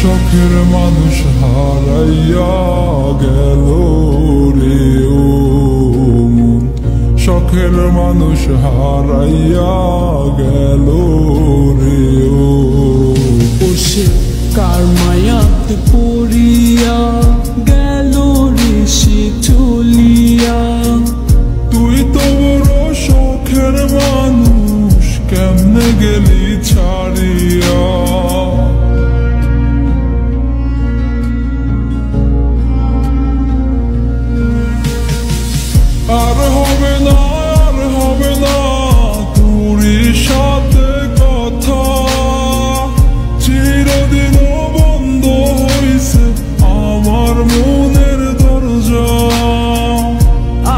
শখের মানুষ হারাইয়া গেল রে ও মন, শখের মানুষ হারাইয়া গেল রে ও। সে কার মায়াতে পড়িয়া গেল রে সে চলিয়া। তুই তো বড় শখের মানুষ, কেমনে গেলি ছাড়িয়া। আর হবে না, আর হবে না তোরই সাথে কথা, চিরদিন বন্ধ হইছে আমার মনের দরজা।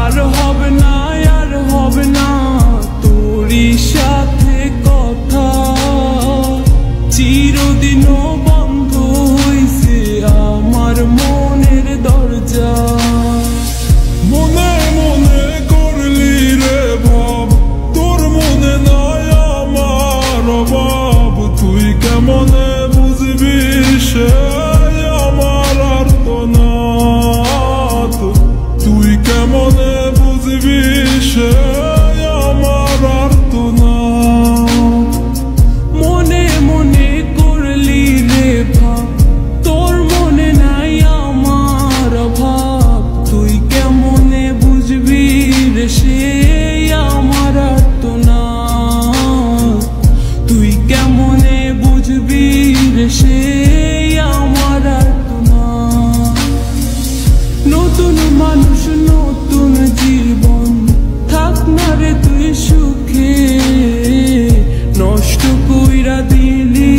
আর হবে না, আর হবে না তোরই সাথে কথা, চিরদিন বন্ধ হইছে আমার মনের দরজা। মনে মনে করলি রে ভাব, তোর মনে নাই আমার অভাব। তুই কেমনে বুঝবি সে আমার আর্তনাদ, তুই কেমনে বুঝবি সে আমার আর্তনাদ। মনে মনে করলি রে ভাব, তোর মনে নাই আমার অভাব। তুই কেমনে বুঝবি রে সে আমার আর্তনাদ, তুই কেমনে বুঝবি রে সে আমার আর্তনাদ। নতুন মানুষ নতুন জীবন, থাক না রে তুই সুখে, নষ্ট কইরা দিলি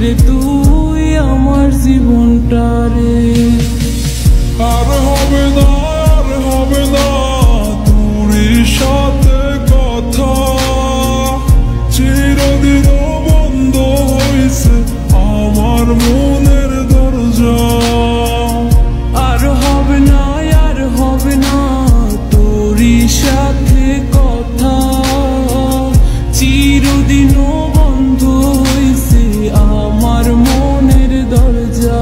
রে তুই আমার জীবনটা রে। আর হবে না, আর হবে না তোরই সাথে কথা, চিরদিন বন্ধ হইছে আমার মনের দরজা। আর হবে না, আর হবে না তোরই সাথে কথা, চিরদিন বন্ধ হইছে আমার মনের দরজা।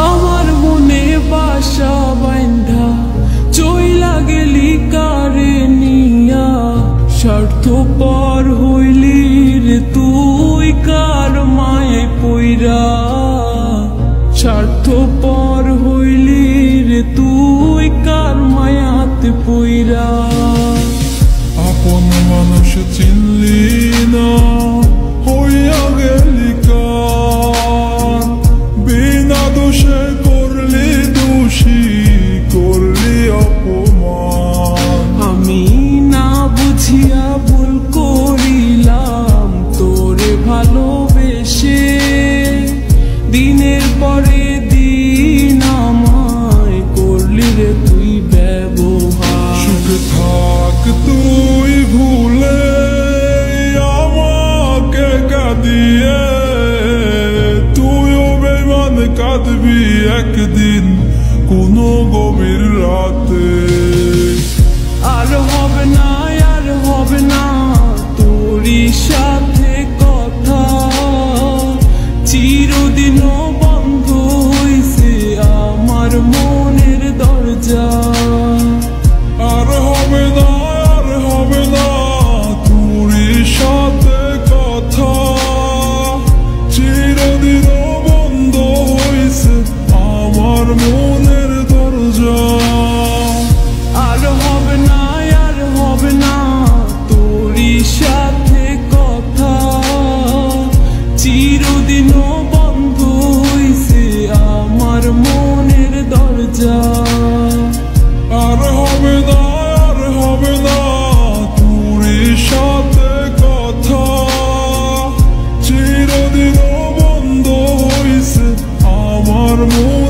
আমার মনে বাসা বান্ধা চইলা গেলি কারে নিয়া, স্বার্থপর হইলি রে তুই কার মায়ে পইরা। স্বার্থপর হইলি রে তুই কার মায়াতে পইরা। আপন মানুষ চিনলি না, হইয়া গেলি কার, বিনা দোষে করলি দোষী, করলি অপমান। আমি না বুঝিয়া ভুল করিলাম তোরে ভালোবেসে, দিনের পরে দিন আমায় করলি রে তুই ব্যবহার। সুখে থাক তুই ভুলে আমাকে কাঁদিয়ে, তুইও বেমান কাঁদবি একদিন কোনো গভীর রাতে। আর হবে না, আর হবে না তোরই সাথে কথা, চিরদিন বন্ধ হইছে আমার মনের দরজা। আর হবে না, আর হবে না তোরই সাথে কথা, চিরদিন বন্ধ হইছে আমার মনের দরজা। মন